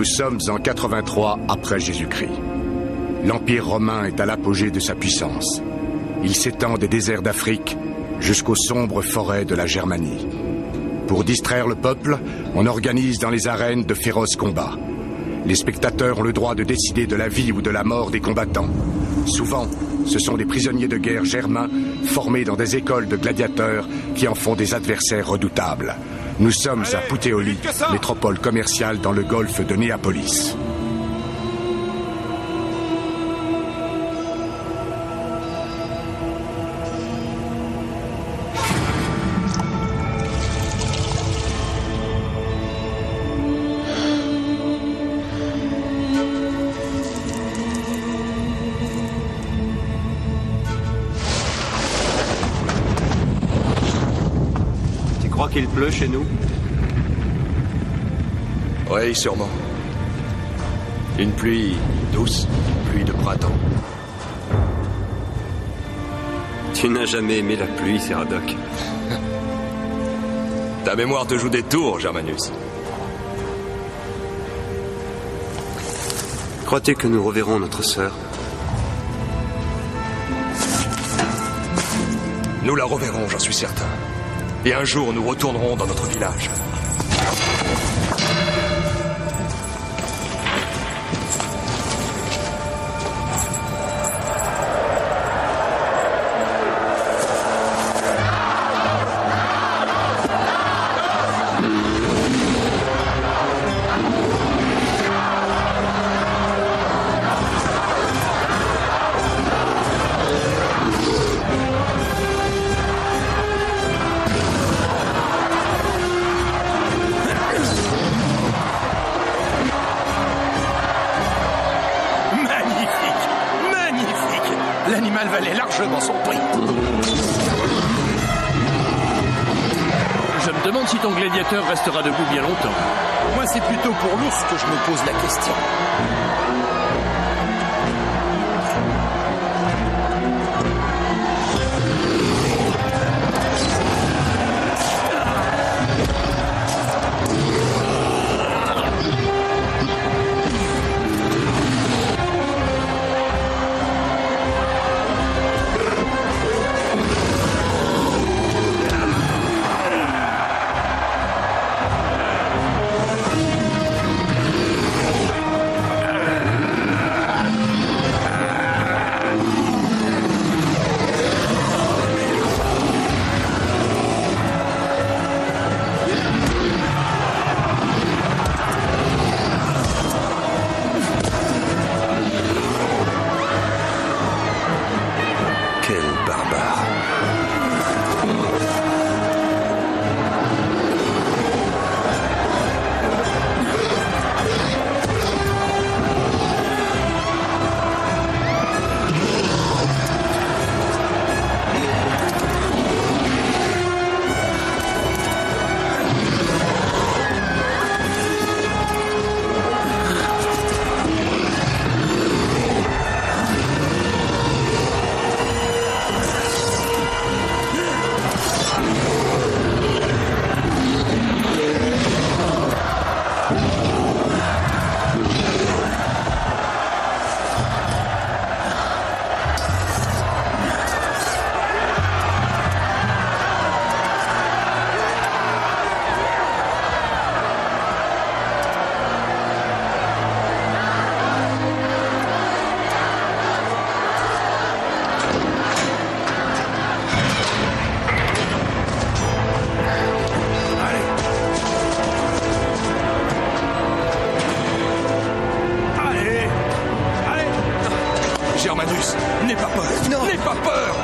sommes en 83 après Jésus-Christ. L'Empire romain est à l'apogée de sa puissance. Il s'étend des déserts d'Afrique jusqu'aux sombres forêts de la Germanie. Pour distraire le peuple, on organise dans les arènes de féroces combats. Les spectateurs ont le droit de décider de la vie ou de la mort des combattants. Souvent, ce sont des prisonniers de guerre germains formés dans des écoles de gladiateurs qui en font des adversaires redoutables. Nous sommes à Puteoli, métropole commerciale dans le golfe de Néapolis. Il pleut chez nous? Oui, sûrement. Une pluie douce, pluie de printemps. Tu n'as jamais aimé la pluie, Seradoc. Ta mémoire te joue des tours, Germanus. Crois-tu que nous reverrons notre sœur? Nous la reverrons, j'en suis certain. Et un jour, nous retournerons dans notre village. L'animal valait largement son prix. Je me demande si ton gladiateur restera debout bien longtemps. Moi, c'est plutôt pour l'ours que je me pose la question. Germanus, n'aie pas peur. Non. N'aie pas peur.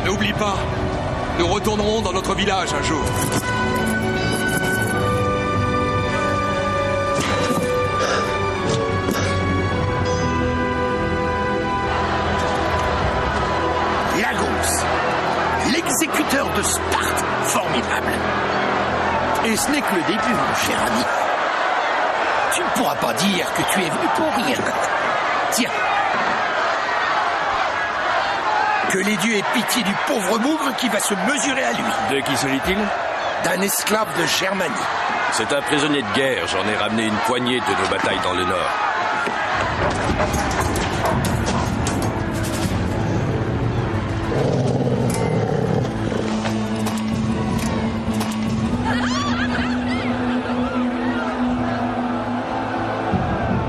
N'oublie pas, nous retournerons dans notre village un jour. L'exécuteur de Sparte, formidable. Et ce n'est que le début, mon cher ami. Tu ne pourras pas dire que tu es venu pour rien. Tiens, Que les dieux aient pitié du pauvre bougre qui va se mesurer à lui. De qui s'agit-il? D'un esclave de Germanie. C'est un prisonnier de guerre. J'en ai ramené une poignée de nos batailles dans le Nord.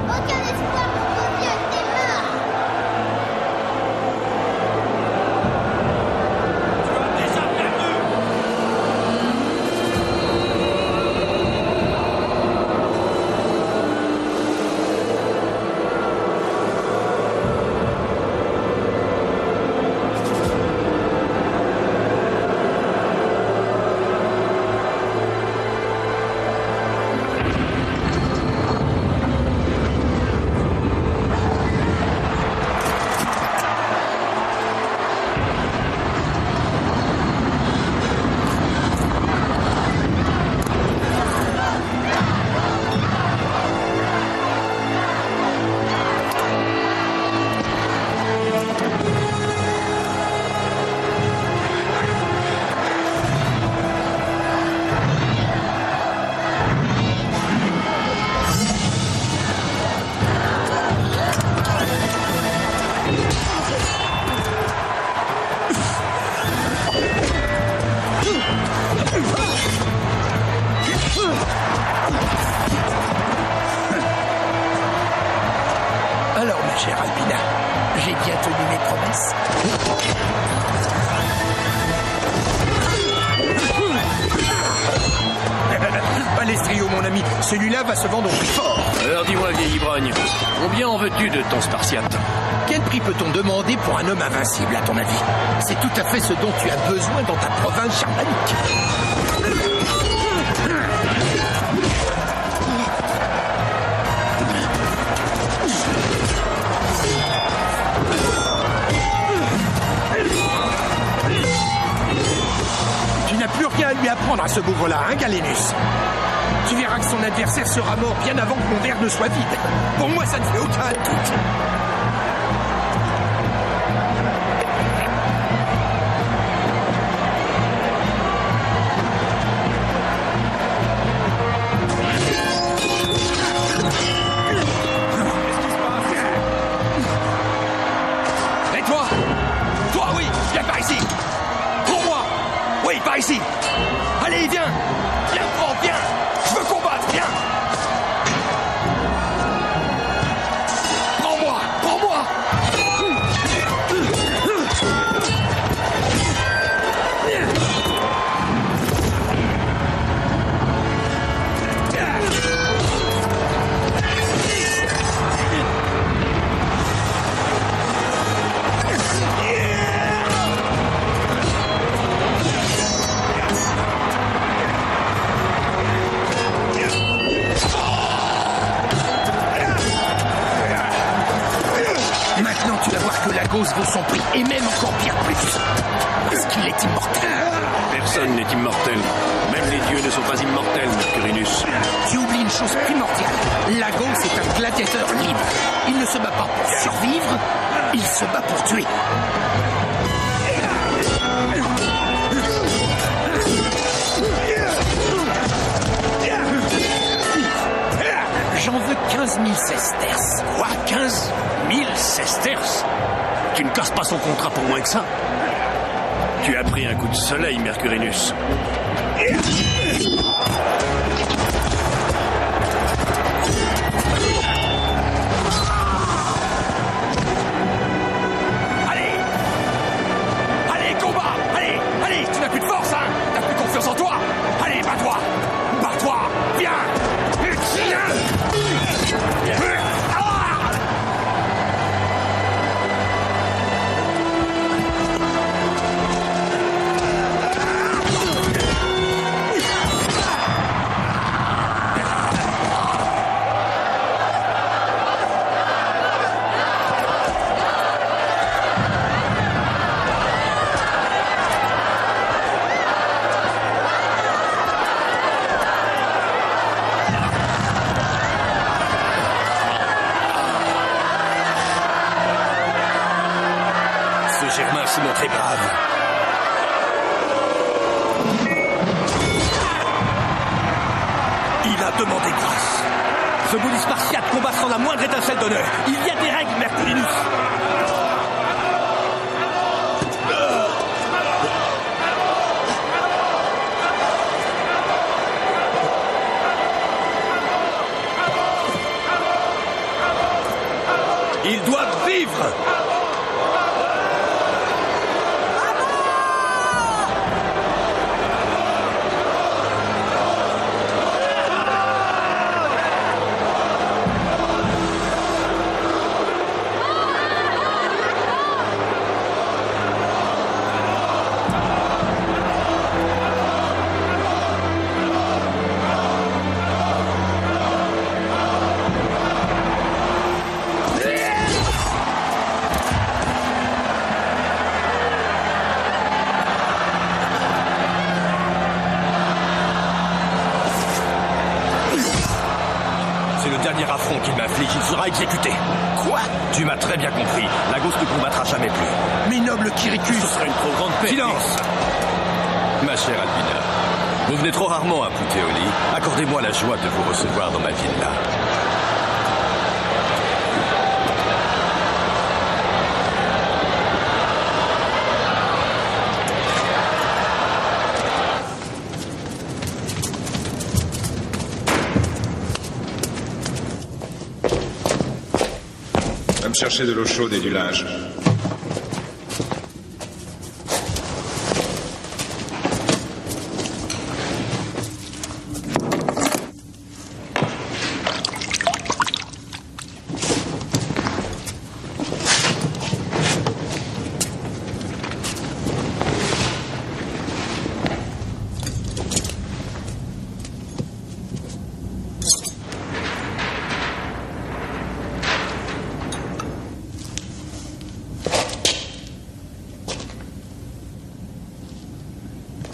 Aucun espoir, mon vieux, t'es mort. Alors, ma chère Alpina, j'ai bien tenu mes promesses. Palestrio, mon ami, celui-là va se vendre au prix fort. Alors dis-moi, vieille ivrogne, combien en veux-tu de ton Spartiate? Quel prix peut-on demander pour un homme invincible, à ton avis? C'est tout à fait ce dont tu as besoin dans ta province germanique. Tu n'as plus rien à lui apprendre à ce bougre-là, hein, Galenus? Tu verras que son adversaire sera mort bien avant que mon verre ne soit vide. Pour moi, ça ne fait aucun doute. Et toi? Toi, oui, viens par ici. Pour moi. Oui, par ici. Allez, viens. Viens, prends, viens. Je veux combattre, viens. Prends-moi, prends-moi. Maintenant, tu vas voir que la gauze vaut son prix, et même encore pire plus. Parce qu'il est immortel. Personne n'est immortel. Même les dieux ne sont pas immortels, Mercurinus. Tu oublies une chose primordiale. Lagos est un gladiateur libre. Il ne se bat pas pour survivre, il se bat pour tuer. J'en veux 15 000 sesterces. Quoi, 15 000 sesterces? Tu ne casses pas son contrat pour moins que ça. Tu as pris un coup de soleil, Mercurinus. Allez! Allez, combat! Allez! Allez! Tu n'as plus de force, hein? T'as plus confiance en toi? Allez, bats-toi! Bats-toi! Viens! s'y montrer brave. Il a demandé grâce. Ce bully spartiate combat sans la moindre étincelle d'honneur. Il y a des règles, Mercurinus. Ils doivent vivre. Qu'il m'inflige, il sera exécuté. Quoi? Tu m'as très bien compris. Lagos ne combattra jamais plus. Mais noble Kiricus, Ce serait une trop grande perte. Silence! Ma chère Albina, vous venez trop rarement à Puteoli. Accordez-moi la joie de vous recevoir dans ma villa. Va me chercher de l'eau chaude et du linge.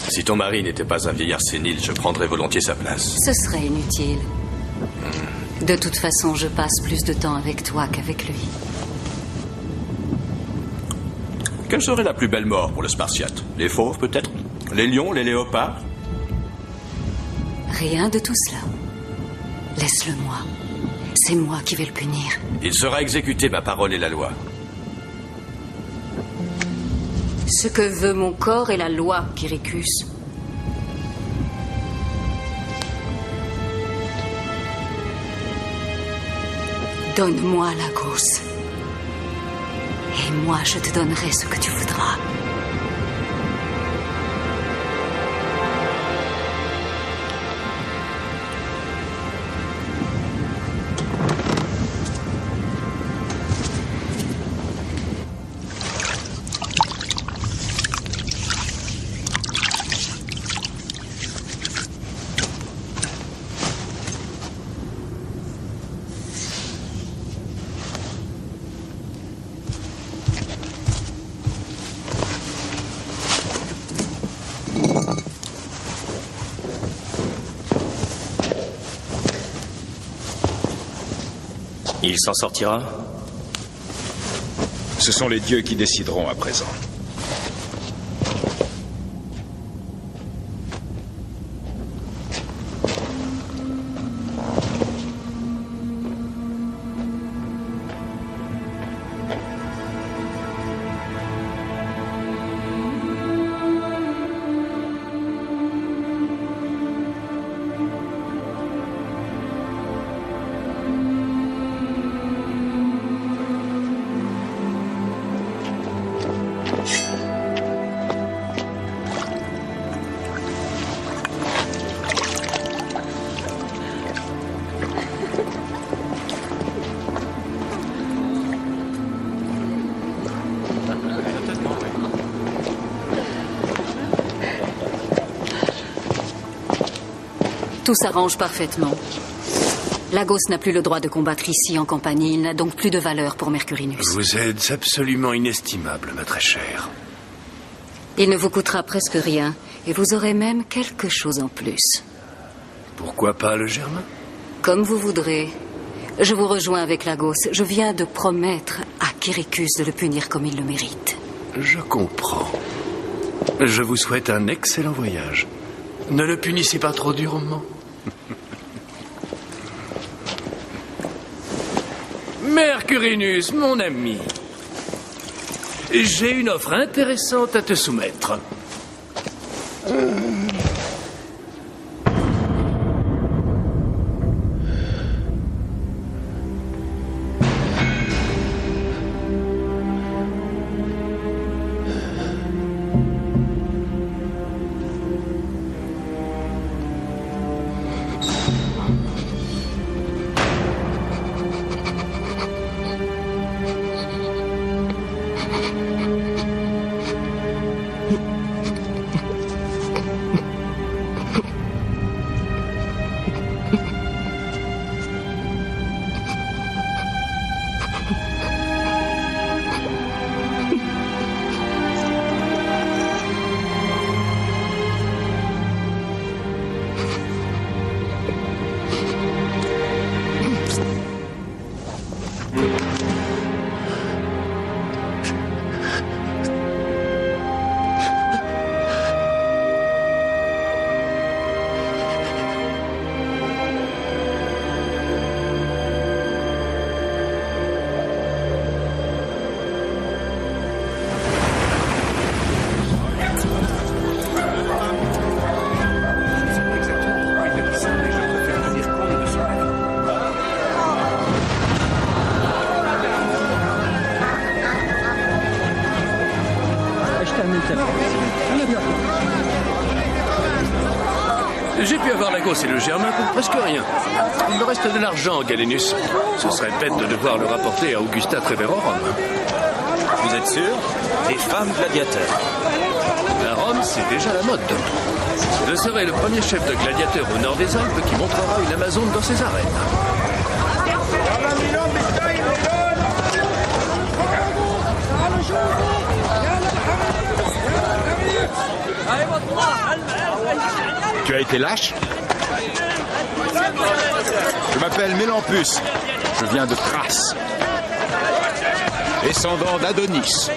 Si ton mari n'était pas un vieillard sénile, je prendrais volontiers sa place. Ce serait inutile. De toute façon, je passe plus de temps avec toi qu'avec lui. Quelle serait la plus belle mort pour le Spartiate? Les fauves, peut-être? Les lions, les léopards? Rien de tout cela. Laisse-le moi. C'est moi qui vais le punir. Il sera exécuté, ma parole est la loi. Ce que veut mon corps est la loi, Kiricus. Donne-moi Lagos. Et moi, je te donnerai ce que tu voudras. Il s'en sortira? Ce sont les dieux qui décideront à présent. Tout s'arrange parfaitement. Lagos n'a plus le droit de combattre ici en compagnie. Il n'a donc plus de valeur pour Mercurinus. Vous êtes absolument inestimable, ma très chère. Il ne vous coûtera presque rien. Et vous aurez même quelque chose en plus. Pourquoi pas le Germain? Comme vous voudrez. Je vous rejoins avec Lagos. Je viens de promettre à Kiricus de le punir comme il le mérite. Je comprends. Je vous souhaite un excellent voyage. Ne le punissez pas trop durement. Mercurinus, mon ami. J'ai une offre intéressante à te soumettre. J'ai pu avoir Lagos et le Germain pour presque rien. Il me reste de l'argent, Galenus. Ce serait bête de devoir le rapporter à Augusta Treverorum. Vous êtes sûr? Des femmes gladiateurs. À Rome, c'est déjà la mode. Je serai le premier chef de gladiateurs au nord des Alpes qui montrera une Amazone dans ses arènes. Tu as été lâche? Je m'appelle Mélampus. Je viens de Thrace. Descendant d'Adonis.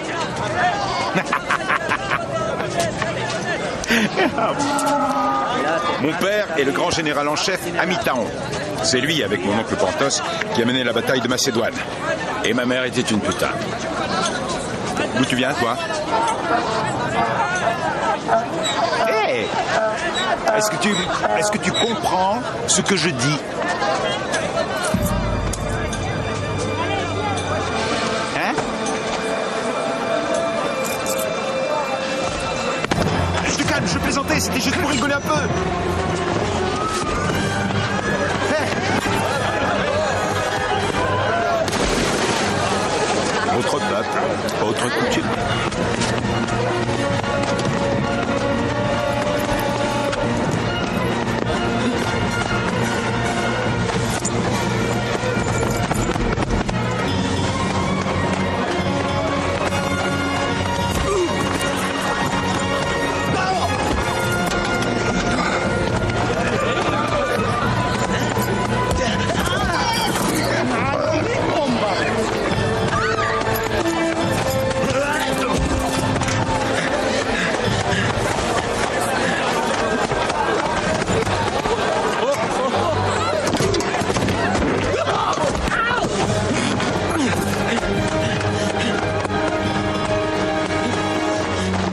Mon père est le grand général en chef Amitaon. C'est lui, avec mon oncle Porthos, qui a mené la bataille de Macédoine. Et ma mère était une putain. D'où tu viens, toi? Hey! Est-ce que tu comprends ce que je dis? Hein? Je te calme, je plaisantais, c'était juste pour rigoler un peu. Hey! Autre peuple, autre coutume.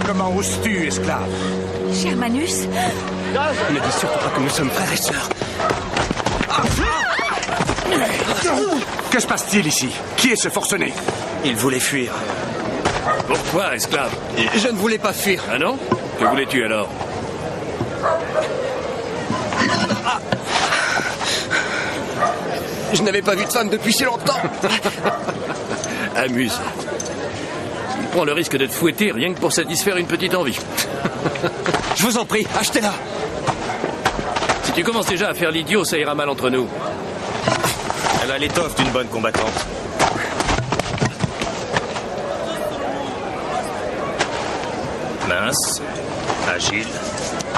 Comment oses-tu, esclave? Germanus? Ne dis surtout pas que nous sommes frères et sœurs. Que se passe-t-il ici? Qui est ce forcené? Il voulait fuir. Pourquoi, esclave? Je ne voulais pas fuir. Ah non? Que voulais-tu alors? Je n'avais pas vu de femme depuis si longtemps. Amuse. Il prend le risque d'être fouetté rien que pour satisfaire une petite envie. Je vous en prie, achetez-la. Si tu commences déjà à faire l'idiot, ça ira mal entre nous. Elle a l'étoffe d'une bonne combattante. Mince, agile,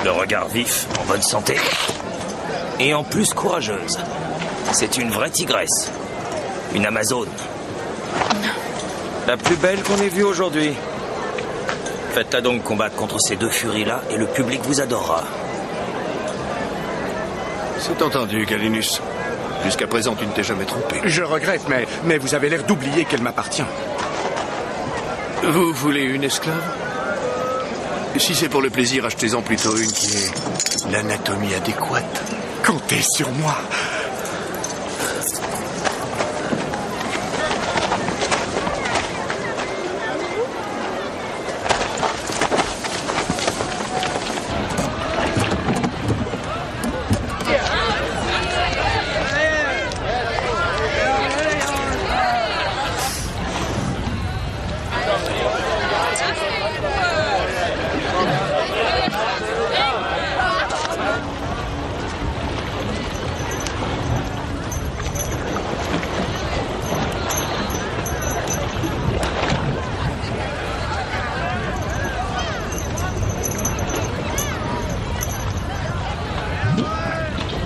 le regard vif, en bonne santé. Et en plus courageuse. C'est une vraie tigresse. Une Amazone. La plus belle qu'on ait vue aujourd'hui. Faites-la donc combattre contre ces deux furies-là et le public vous adorera. C'est entendu, Galenus. Jusqu'à présent, tu ne t'es jamais trompé. Je regrette, mais vous avez l'air d'oublier qu'elle m'appartient. Vous voulez une esclave? Si c'est pour le plaisir, achetez-en plutôt une qui ait l'anatomie adéquate. Comptez sur moi.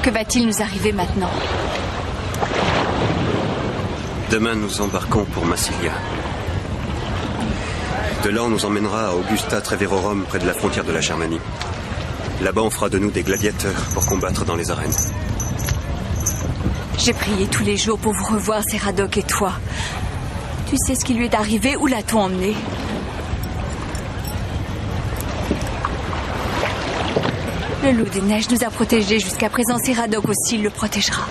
Que va-t-il nous arriver maintenant? Demain, nous embarquons pour Massilia. De là, on nous emmènera à Augusta Treverorum, près de la frontière de la Germanie. Là-bas, on fera de nous des gladiateurs pour combattre dans les arènes. J'ai prié tous les jours pour vous revoir, Seradoc et toi. Tu sais ce qui lui est arrivé? Où l'a-t-on emmené? Le loup des neiges nous a protégés jusqu'à présent. Seradoc aussi le protégera.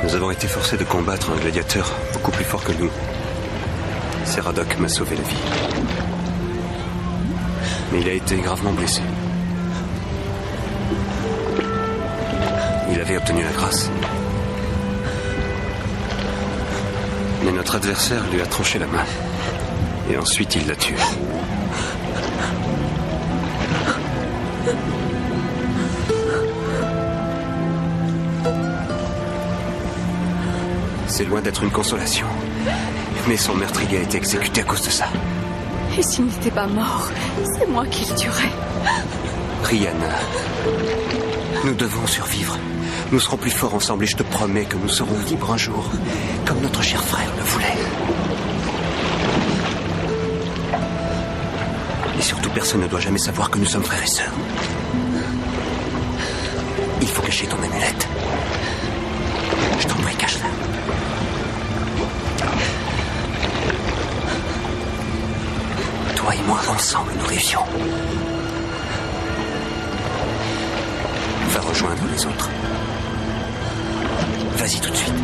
Nous avons été forcés de combattre un gladiateur beaucoup plus fort que nous. Seradoc m'a sauvé la vie. Mais il a été gravement blessé. Il avait obtenu la grâce. Mais notre adversaire lui a tranché la main. Et ensuite, il l'a tué. C'est loin d'être une consolation. Mais son meurtrier a été exécuté à cause de ça. Et s'il n'était pas mort, c'est moi qui le tuerais. Rihanna, nous devons survivre. Nous serons plus forts ensemble et je te promets que nous serons libres un jour, comme notre cher frère le voulait. Et surtout, personne ne doit jamais savoir que nous sommes frères et sœurs. Il faut cacher ton amulette. Je t'en prie, cache-la. Toi et moi, ensemble, nous réussions. Va rejoindre les autres. Vas-y tout de suite.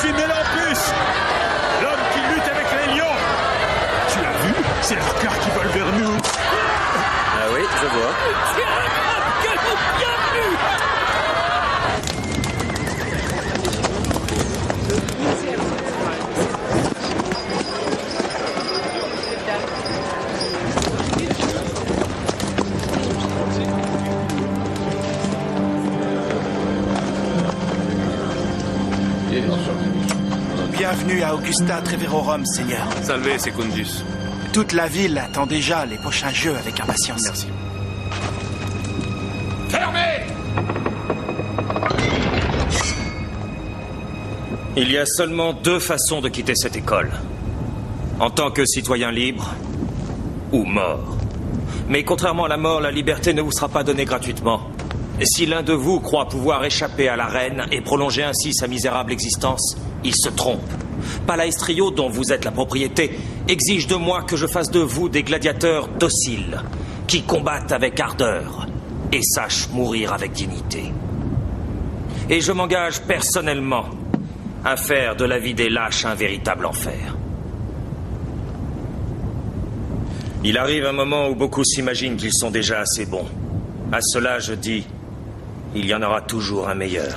suis Mélampus, l'homme qui lutte avec les lions. Tu as vu? C'est leurs cœurs qui volent vers nous. Ah oui, je vois. Bienvenue à Augusta Treverorum, Seigneur. Salve, Secundus. Toute la ville attend déjà les prochains jeux avec impatience. Merci. Fermez! Il y a seulement 2 façons de quitter cette école. En tant que citoyen libre ou mort. Mais contrairement à la mort, la liberté ne vous sera pas donnée gratuitement. Et si l'un de vous croit pouvoir échapper à la reine et prolonger ainsi sa misérable existence, il se trompe. Palaestrio, dont vous êtes la propriété, exige de moi que je fasse de vous des gladiateurs dociles, qui combattent avec ardeur et sachent mourir avec dignité. Et je m'engage personnellement à faire de la vie des lâches un véritable enfer. Il arrive un moment où beaucoup s'imaginent qu'ils sont déjà assez bons. À cela, je dis, il y en aura toujours un meilleur.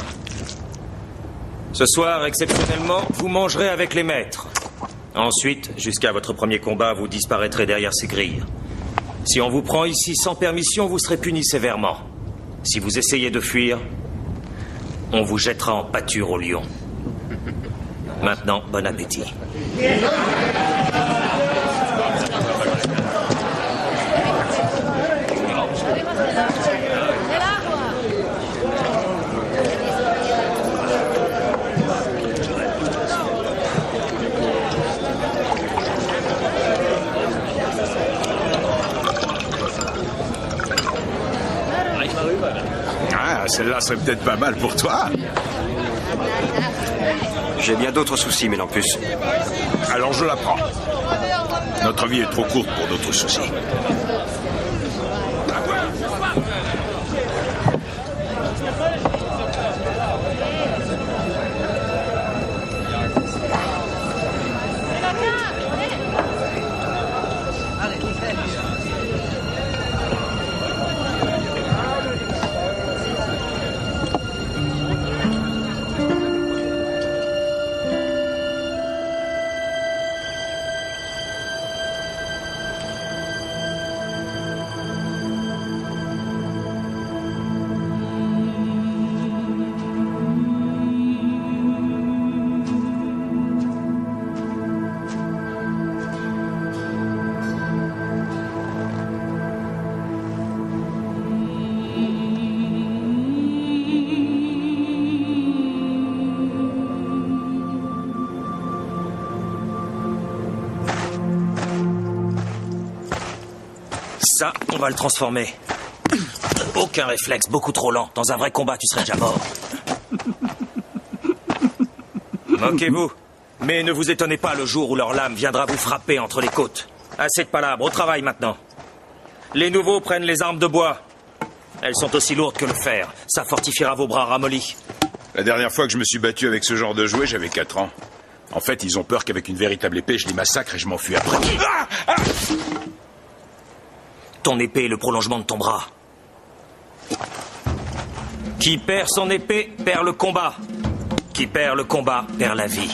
Ce soir, exceptionnellement, vous mangerez avec les maîtres. Ensuite, jusqu'à votre premier combat, vous disparaîtrez derrière ces grilles. Si on vous prend ici sans permission, vous serez puni sévèrement. Si vous essayez de fuir, on vous jettera en pâture au lion. Maintenant, bon appétit. Ah, celle-là serait peut-être pas mal pour toi. J'ai bien d'autres soucis, Mélampus. Alors je la prends. Notre vie est trop courte pour d'autres soucis. Ça, on va le transformer. Aucun réflexe, beaucoup trop lent. Dans un vrai combat, tu serais déjà mort. Moquez-vous. Mais ne vous étonnez pas le jour où leur lame viendra vous frapper entre les côtes. Assez de palabres, au travail maintenant. Les nouveaux prennent les armes de bois. Elles sont aussi lourdes que le fer. Ça fortifiera vos bras ramollis. La dernière fois que je me suis battu avec ce genre de jouet, j'avais 4 ans. En fait, ils ont peur qu'avec une véritable épée, je les massacre et je m'enfuis après. Ton épée est le prolongement de ton bras. Qui perd son épée, perd le combat. Qui perd le combat, perd la vie.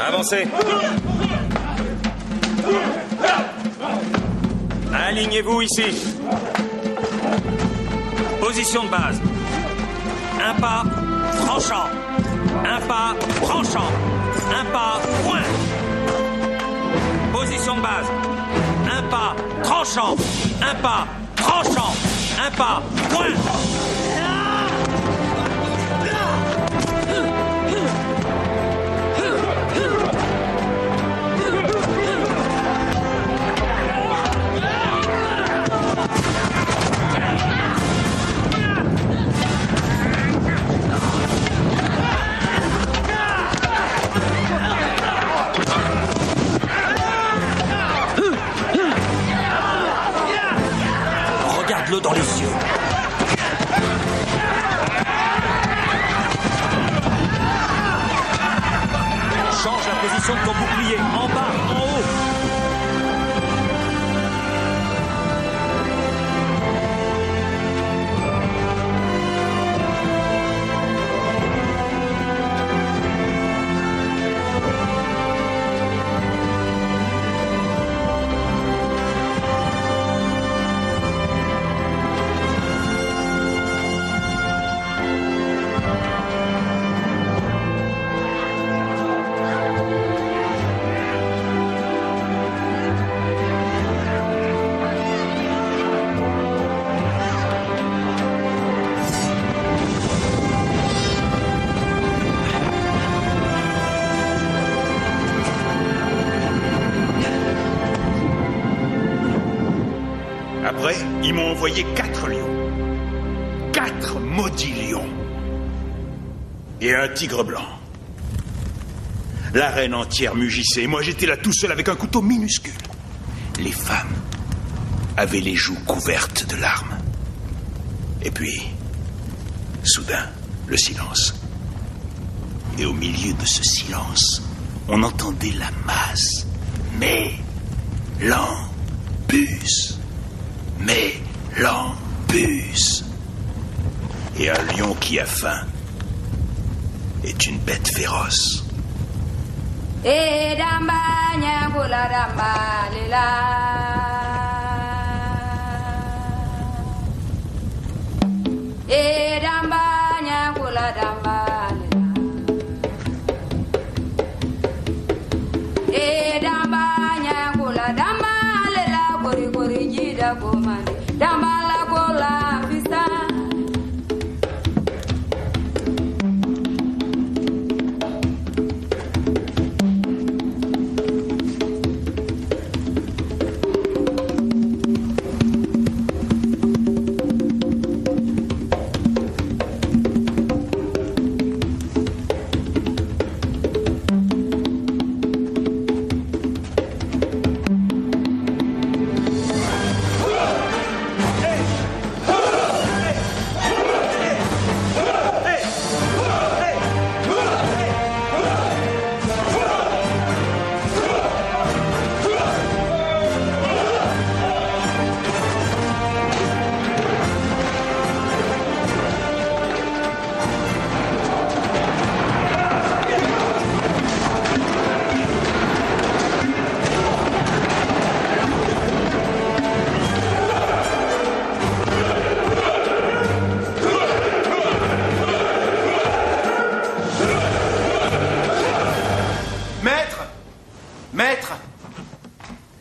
Avancez. Alignez-vous ici. Position de base. Un pas tranchant. Un pas tranchant. Un pas point. Position de base. Un pas tranchant. Un pas tranchant. Un pas point. Regarde-le dans les yeux. direction de ton bouclier. En bas, en haut. Après, ils m'ont envoyé 4 lions. 4 maudits lions. Et un tigre blanc. L'arène entière mugissait. Et moi, j'étais là tout seul avec un couteau minuscule. Les femmes avaient les joues couvertes de larmes. Et puis, soudain, le silence. Et au milieu de ce silence, on entendait la masse. Mélambus. Mélambus. Et un lion qui a faim est une bête féroce.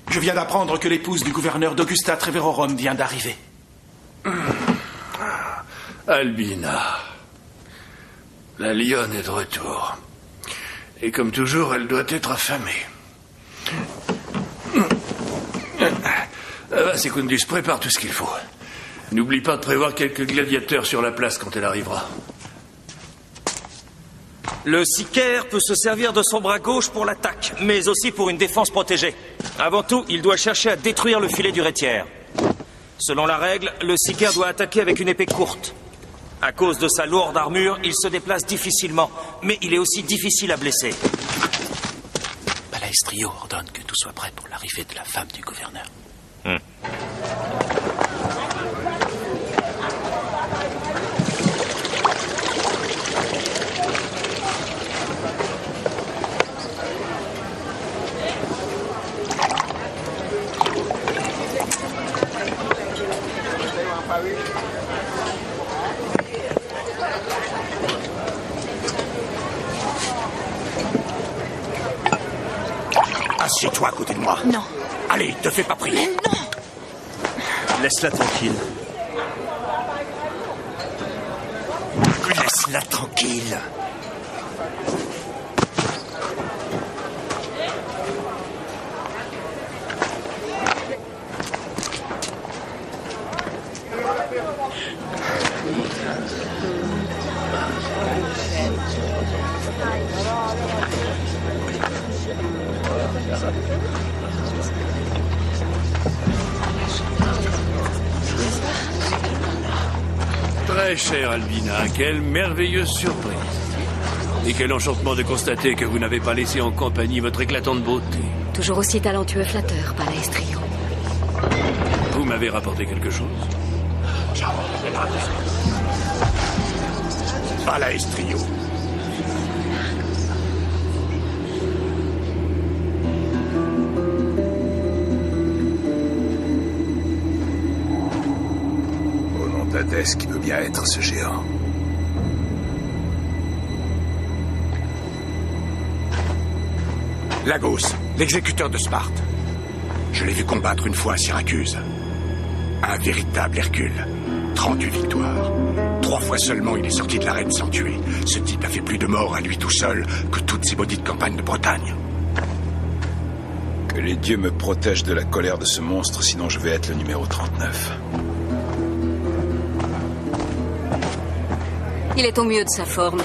Je viens d'apprendre que l'épouse du gouverneur d'Augusta Treverorum vient d'arriver. Albina. La lionne est de retour. Et comme toujours, elle doit être affamée. Va, Secundus, prépare tout ce qu'il faut. N'oublie pas de prévoir quelques gladiateurs sur la place quand elle arrivera. Le sicaire peut se servir de son bras gauche pour l'attaque, mais aussi pour une défense protégée. Avant tout, il doit chercher à détruire le filet du rétiaire. Selon la règle, le sicaire doit attaquer avec une épée courte. À cause de sa lourde armure, il se déplace difficilement, mais il est aussi difficile à blesser. Balaestrio ordonne que tout soit prêt pour l'arrivée de la femme du gouverneur. Assieds-toi à côté de moi. Non. Allez, te fais pas prier. Non. Laisse-la tranquille. Laisse-la tranquille. Très chère Albina, quelle merveilleuse surprise. Et quel enchantement de constater que vous n'avez pas laissé en compagnie votre éclatante beauté. Toujours aussi talentueux flatteur, Palaestrio. Vous m'avez rapporté quelque chose? Palaestrio. Au nom d'Hadès, qui peut bien être ce géant? Lagos, l'exécuteur de Sparte. Je l'ai vu combattre une fois à Syracuse. Un véritable Hercule. 38 victoires. 3 fois seulement il est sorti de l'arène sans tuer. Ce type a fait plus de morts à lui tout seul que toutes ces maudites campagnes de Bretagne. Que les dieux me protègent de la colère de ce monstre, sinon je vais être le numéro 39. Il est au mieux de sa forme.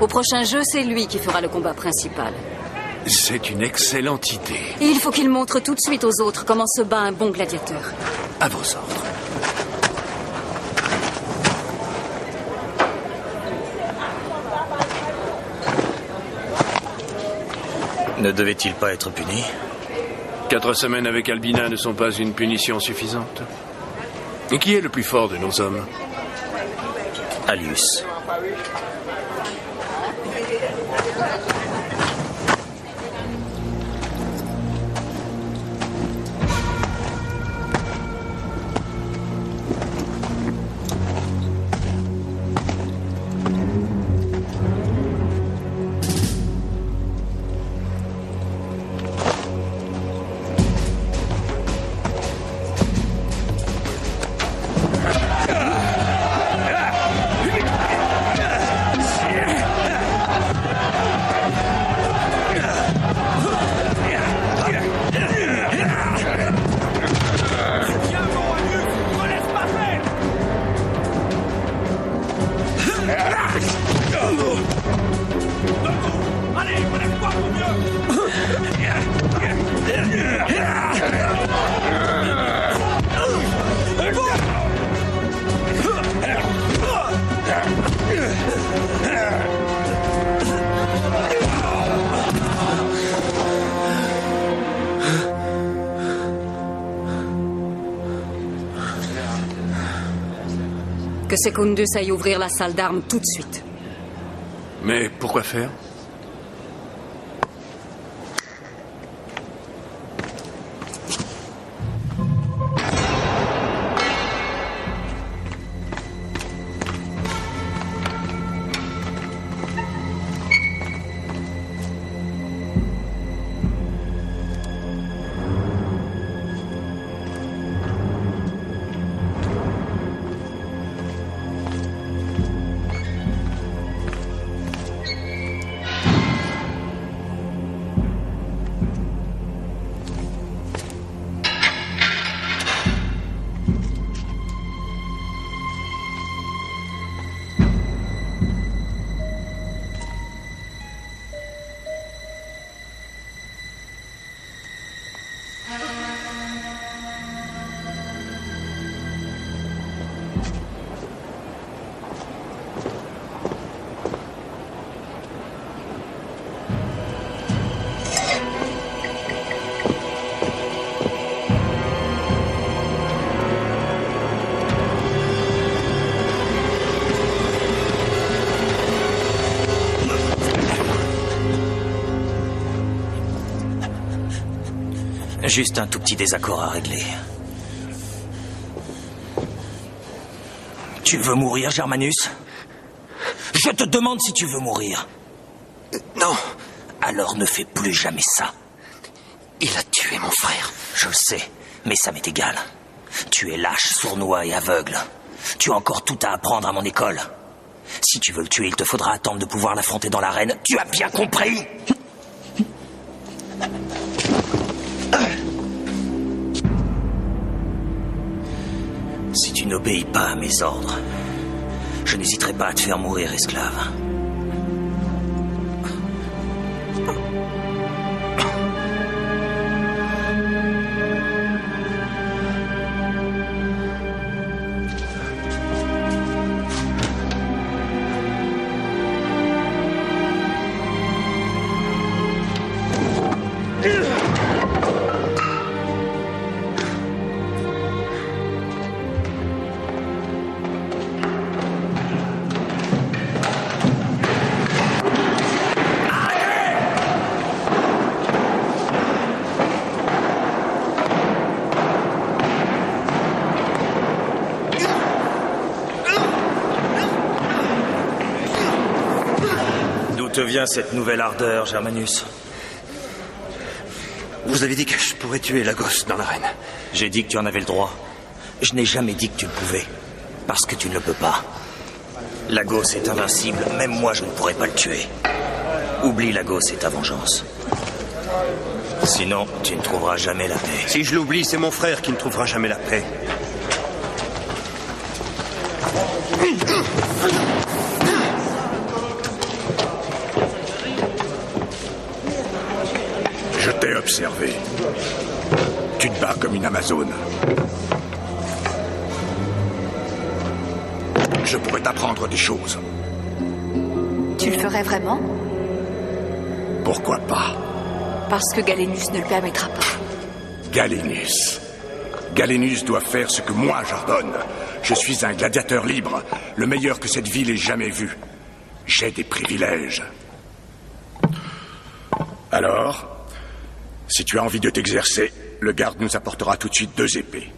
Au prochain jeu, c'est lui qui fera le combat principal. C'est une excellente idée. Et il faut qu'il montre tout de suite aux autres comment se bat un bon gladiateur. À vos ordres. Ne devait-il pas être puni? 4 semaines avec Albina ne sont pas une punition suffisante. Et qui est le plus fort de nos hommes? Alius. Que Secundus aille ouvrir la salle d'armes tout de suite. Mais pourquoi faire? Juste un tout petit désaccord à régler. Tu veux mourir, Germanus? Je te demande si tu veux mourir. Non. Alors ne fais plus jamais ça. Il a tué mon frère. Je le sais, mais ça m'est égal. Tu es lâche, sournois et aveugle. Tu as encore tout à apprendre à mon école. Si tu veux le tuer, il te faudra attendre de pouvoir l'affronter dans l'arène. Tu as bien compris? Si tu n'obéis pas à mes ordres, je n'hésiterai pas à te faire mourir, esclave. vient cette nouvelle ardeur, Germanus? Vous avez dit que je pourrais tuer Lagos dans l'arène. J'ai dit que tu en avais le droit. Je n'ai jamais dit que tu le pouvais. Parce que tu ne le peux pas. Lagos est invincible, même moi je ne pourrais pas le tuer. Oublie Lagos et ta vengeance. Sinon, tu ne trouveras jamais la paix. Si je l'oublie, c'est mon frère qui ne trouvera jamais la paix. Je t'ai observé. Tu te bats comme une Amazone. Je pourrais t'apprendre des choses. Tu le ferais vraiment? Pourquoi pas? Parce que Galenus ne le permettra pas. Galenus. Galenus doit faire ce que moi j'ordonne. Je suis un gladiateur libre, le meilleur que cette ville ait jamais vu. J'ai des privilèges. Alors, si tu as envie de t'exercer, le garde nous apportera tout de suite 2 épées.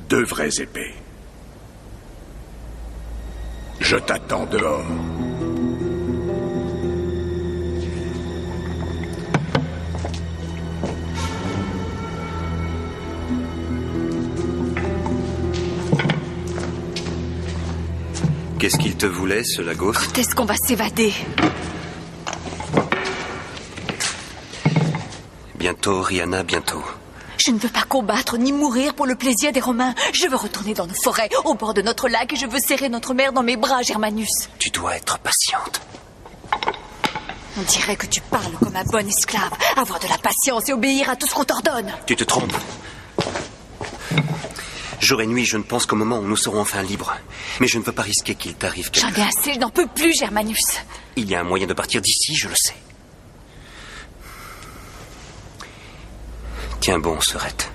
2 vraies épées. Je t'attends dehors. Qu'est-ce qu'il te voulait, ce Lagos? Quand est-ce qu'on va s'évader? Bientôt, Rihanna, bientôt. Je ne veux pas combattre ni mourir pour le plaisir des Romains. Je veux retourner dans nos forêts, au bord de notre lac, et je veux serrer notre mère dans mes bras, Germanus. Tu dois être patiente. On dirait que tu parles comme un bon esclave. Avoir de la patience et obéir à tout ce qu'on t'ordonne. Tu te trompes. Jour et nuit, je ne pense qu'au moment où nous serons enfin libres. Mais je ne veux pas risquer qu'il t'arrive quelque chose. J'en ai assez, je n'en peux plus, Germanus. Il y a un moyen de partir d'ici, je le sais. Tiens bon, Serette.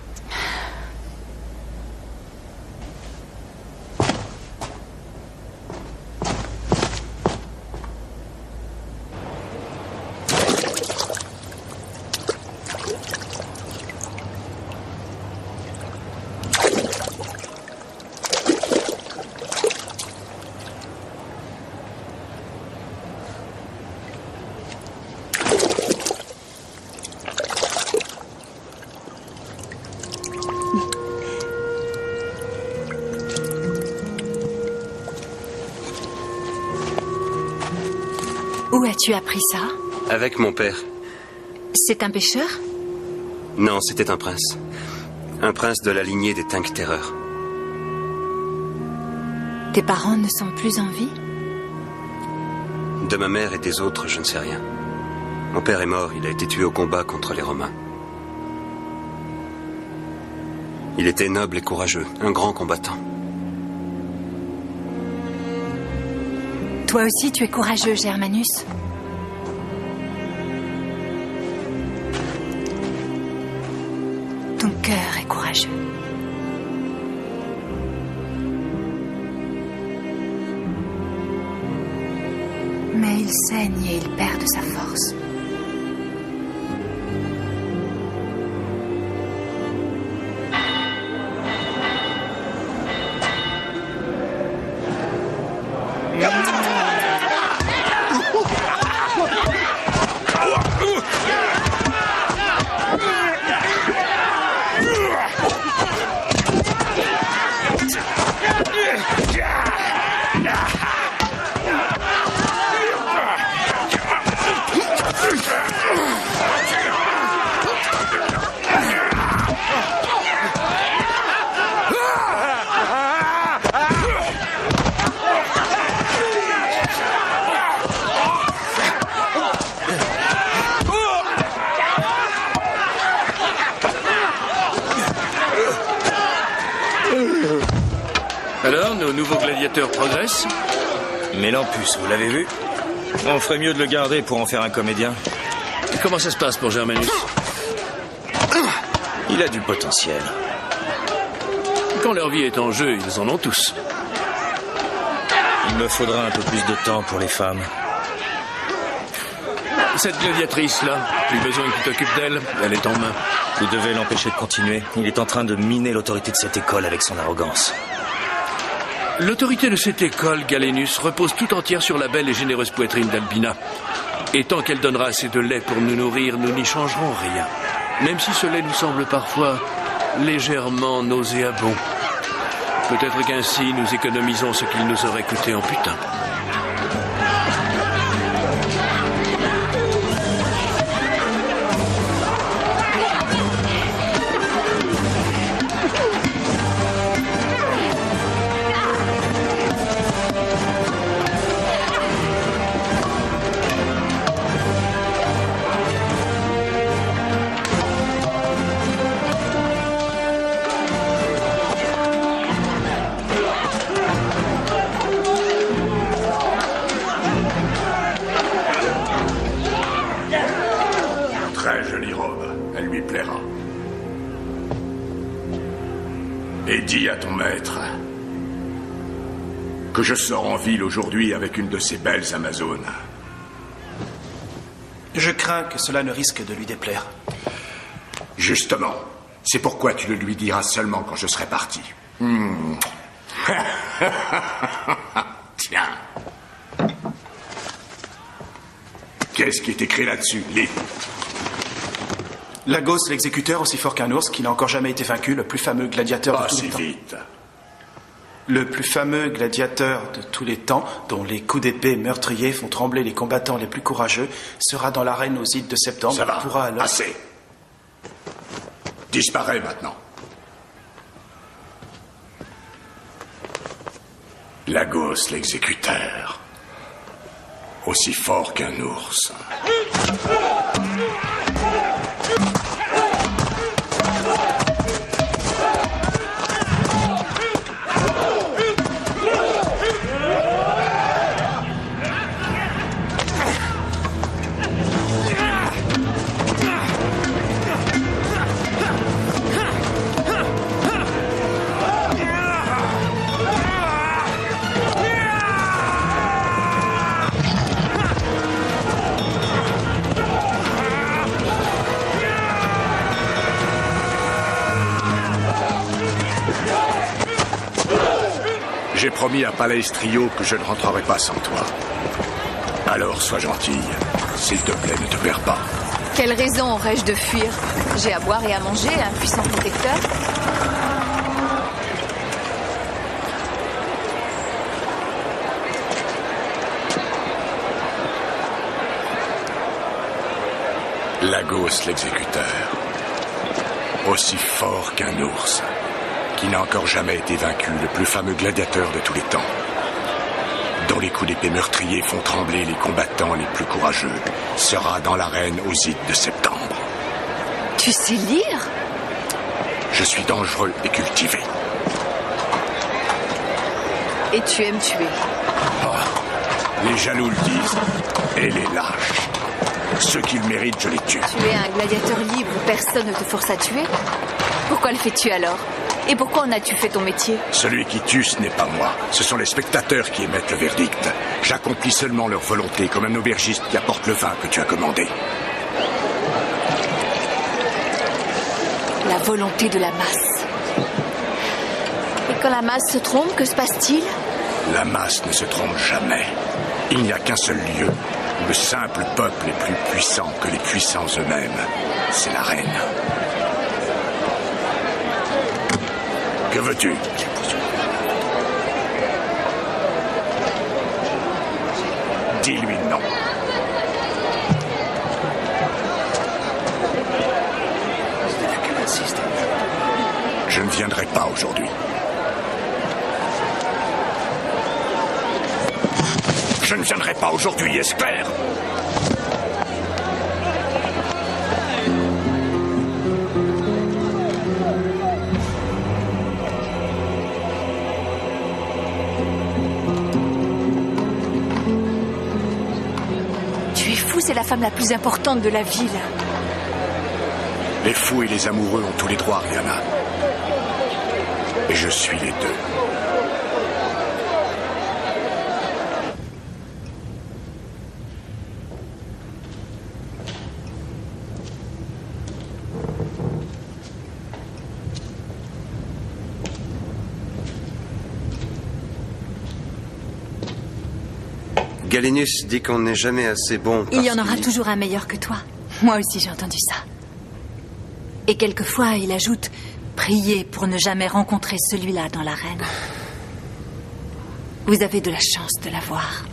Où as-tu appris ça? Avec mon père. C'est un pêcheur? Non, c'était un prince. Un prince de la lignée des Tinques Terreurs. Tes parents ne sont plus en vie? De ma mère et des autres, je ne sais rien. Mon père est mort, il a été tué au combat contre les Romains. Il était noble et courageux, un grand combattant. Toi aussi, tu es courageux, Germanus. Ton cœur est courageux. Mais il saigne et il perd de sa force. Alors, nos nouveaux gladiateurs progressent? Mélampus, vous l'avez vu? On ferait mieux de le garder pour en faire un comédien. Et comment ça se passe pour Germanus? Il a du potentiel. Quand leur vie est en jeu, ils en ont tous. Il me faudra un peu plus de temps pour les femmes. Cette gladiatrice-là, plus besoin que tu t'occupes d'elle, elle est en main. Vous devez l'empêcher de continuer. Il est en train de miner l'autorité de cette école avec son arrogance. L'autorité de cette école, Galenus, repose tout entière sur la belle et généreuse poitrine d'Albina. Et tant qu'elle donnera assez de lait pour nous nourrir, nous n'y changerons rien. Même si ce lait nous semble parfois légèrement nauséabond. Peut-être qu'ainsi nous économisons ce qu'il nous aurait coûté en butin. Très jolie robe, elle lui plaira. Et dis à ton maître que je sors en ville aujourd'hui avec une de ces belles Amazones. Je crains que cela ne risque de lui déplaire. Justement, c'est pourquoi tu le lui diras seulement quand je serai parti. Tiens. Qu'est-ce qui est écrit là-dessus, Lee? Lagos, l'exécuteur, aussi fort qu'un ours, qui n'a encore jamais été vaincu, le plus fameux gladiateur de tous les temps. Pas si vite. Le plus fameux gladiateur de tous les temps, dont les coups d'épée meurtriers font trembler les combattants les plus courageux, sera dans l'arène aux Ides de septembre. Ça va, pourra alors... assez. Disparaît maintenant. Lagos, l'exécuteur. Aussi fort qu'un ours. J'ai promis à Paleistrio que je ne rentrerai pas sans toi. Alors sois gentille. S'il te plaît, ne te perds pas. Quelle raison aurais-je de fuir? J'ai à boire et à manger, un puissant protecteur. Lagos, l'exécuteur. Aussi fort qu'un ours. Qui n'a encore jamais été vaincu, le plus fameux gladiateur de tous les temps, dont les coups d'épée meurtriers font trembler les combattants les plus courageux, sera dans l'arène aux Ides de septembre. Tu sais lire? Je suis dangereux et cultivé. Et tu aimes tuer? Oh, les jaloux le disent, et les lâches. Ceux qui le méritent, je les tue. Tu es un gladiateur libre, personne ne te force à tuer. Pourquoi le fais-tu alors? Et pourquoi en as-tu fait ton métier? Celui qui tue, ce n'est pas moi. Ce sont les spectateurs qui émettent le verdict. J'accomplis seulement leur volonté, comme un aubergiste qui apporte le vin que tu as commandé. La volonté de la masse. Et quand la masse se trompe, que se passe-t-il? La masse ne se trompe jamais. Il n'y a qu'un seul lieu où le simple peuple est plus puissant que les puissants eux-mêmes. C'est l'arène. Que veux-tu? Dis-lui non. Je ne viendrai pas aujourd'hui. Je ne viendrai pas aujourd'hui, est-ce clair? C'est la femme la plus importante de la ville. Les fous et les amoureux ont tous les droits, Rihanna. Et je suis les deux. Galenus dit qu'on n'est jamais assez bon. Il y en aura toujours un meilleur que toi. Moi aussi, j'ai entendu ça. Et quelquefois, il ajoute « Priez pour ne jamais rencontrer celui-là dans l'arène. » Vous avez de la chance de l'avoir.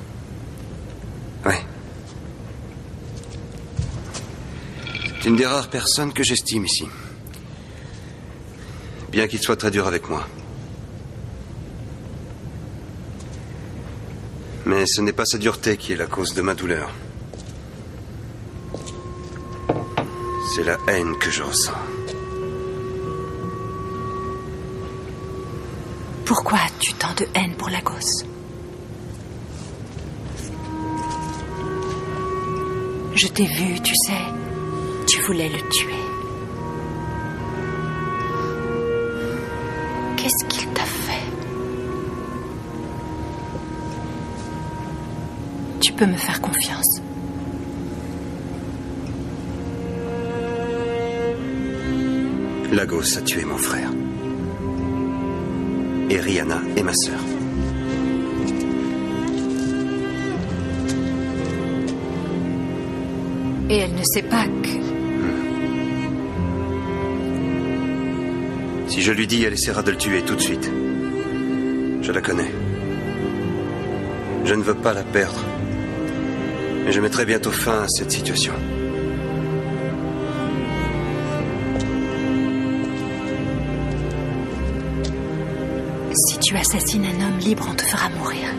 Ouais. C'est une des rares personnes que j'estime ici. Bien qu'il soit très dur avec moi. Mais ce n'est pas sa dureté qui est la cause de ma douleur. C'est la haine que je ressens. Pourquoi as-tu tant de haine pour Lagos? Je t'ai vu, tu sais. Tu voulais le tuer. Qu'est-ce qu'il t'a fait? Tu peux me faire confiance. Lagos a tué mon frère. Et Rihanna est ma sœur. Et elle ne sait pas que... Si je lui dis, elle essaiera de le tuer tout de suite. Je la connais. Je ne veux pas la perdre. Mais je mettrai bientôt fin à cette situation. Si tu assassines un homme libre, on te fera mourir.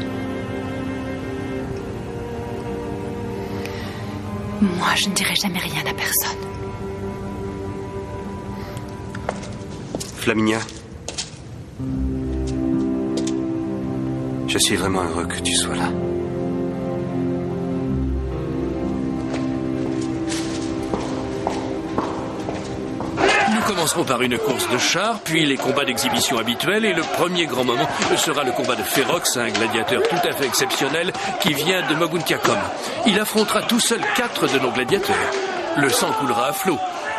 Moi, je ne dirai jamais rien à personne. Flaminia, je suis vraiment heureux que tu sois là. Nous commencerons par une course de chars, puis les combats d'exhibition habituels, et le premier grand moment sera le combat de Ferox, un gladiateur tout à fait exceptionnel qui vient de Moguntiacum. Il affrontera tout seul 4 de nos gladiateurs. Le sang coulera à flot.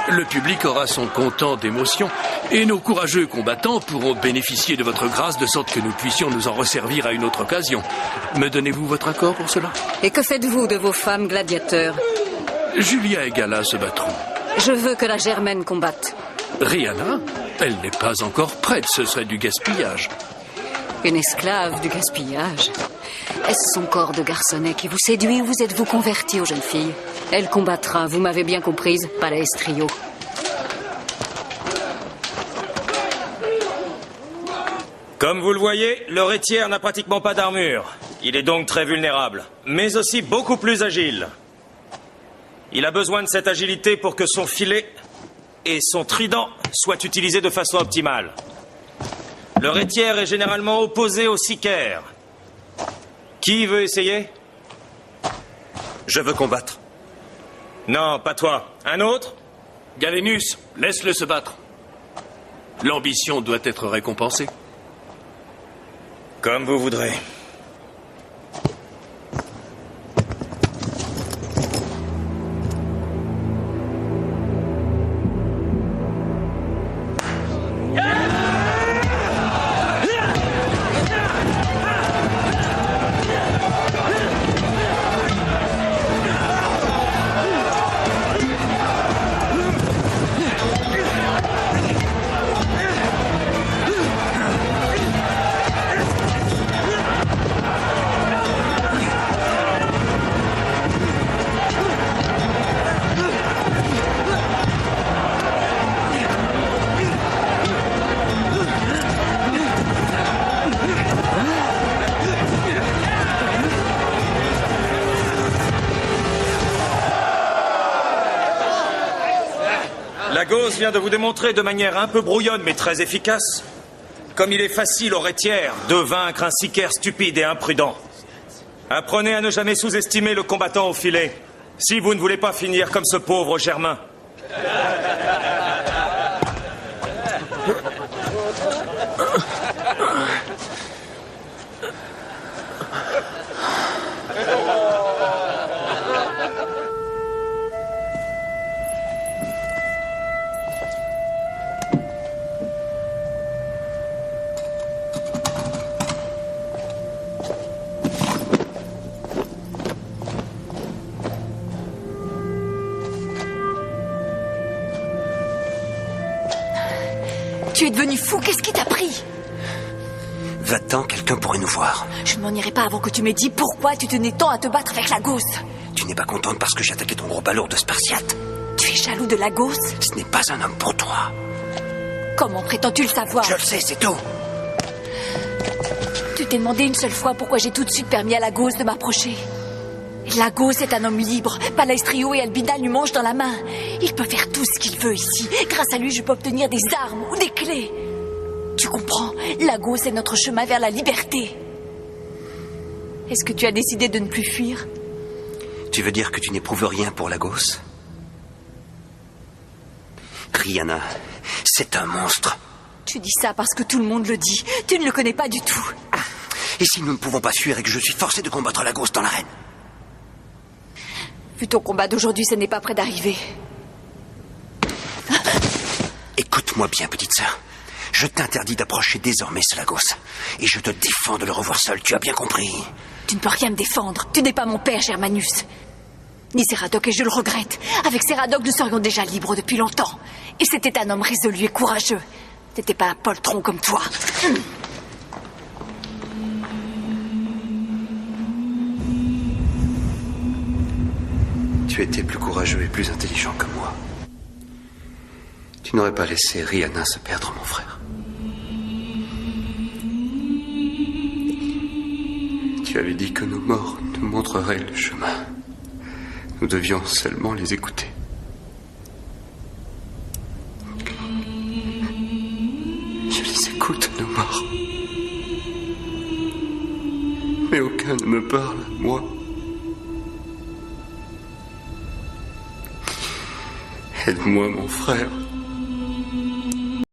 Le public aura son comptant d'émotion et nos courageux combattants pourront bénéficier de votre grâce de sorte que nous puissions nous en resservir à une autre occasion. Me donnez-vous votre accord pour cela? Et que faites-vous de vos femmes gladiateurs? Julia et Gala se battront. Je veux que la Germaine combatte. Rihanna? Elle n'est pas encore prête, ce serait du gaspillage. Une esclave du gaspillage? Est-ce son corps de garçonnet qui vous séduit ou vous êtes-vous convertie aux jeunes filles? Elle combattra, vous m'avez bien comprise, Palaestrio. Comme vous le voyez, le rétiaire n'a pratiquement pas d'armure. Il est donc très vulnérable, mais aussi beaucoup plus agile. Il a besoin de cette agilité pour que son filet et son trident soient utilisés de façon optimale. Le rétiaire est généralement opposé au sicaire. Qui veut essayer? Je veux combattre. Non, pas toi. Un autre? Galenus, laisse-le se battre. L'ambition doit être récompensée. Comme vous voudrez. Lagos vient de vous démontrer de manière un peu brouillonne mais très efficace comme il est facile au rétiaire de vaincre un sicaire stupide et imprudent. Apprenez à ne jamais sous-estimer le combattant au filet si vous ne voulez pas finir comme ce pauvre Germain. Tu es devenu fou, qu'est-ce qui t'a pris? Va-t'en, quelqu'un pourrait nous voir. Je ne m'en irai pas avant que tu m'aies dit pourquoi tu tenais tant à te battre avec Lagos. Tu n'es pas contente parce que j'ai attaqué ton gros balourd de Spartiate. Tu es jaloux de Lagos? Ce n'est pas un homme pour toi. Comment prétends-tu le savoir? Je le sais, c'est tout. Tu t'es demandé une seule fois pourquoi j'ai tout de suite permis à Lagos de m'approcher. Lagos est un homme libre. Palestrio et Albina lui mangent dans la main. Il peut faire tout ce qu'il veut ici. Grâce à lui, je peux obtenir des armes ou des clés. Tu comprends? Lagos est notre chemin vers la liberté. Est-ce que tu as décidé de ne plus fuir? Tu veux dire que tu n'éprouves rien pour Lagos? Rihanna, c'est un monstre. Tu dis ça parce que tout le monde le dit. Tu ne le connais pas du tout. Et si nous ne pouvons pas fuir et que je suis forcé de combattre Lagos dans l'arène? Vu ton combat d'aujourd'hui, ce n'est pas près d'arriver. Écoute-moi bien, petite sœur. Je t'interdis d'approcher désormais ce Lagos. Et je te défends de le revoir seul, tu as bien compris? Tu ne peux rien me défendre. Tu n'es pas mon père, Germanus. Ni Seradoc, et je le regrette. Avec Seradoc, nous serions déjà libres depuis longtemps. Et c'était un homme résolu et courageux. T'étais pas un poltron comme toi. Tu étais plus courageux et plus intelligent que moi. Tu n'aurais pas laissé Rihanna se perdre, mon frère. Tu avais dit que nos morts nous montreraient le chemin. Nous devions seulement les écouter. Je les écoute, nos morts. Mais aucun ne me parle, moi. Aide-moi, mon frère.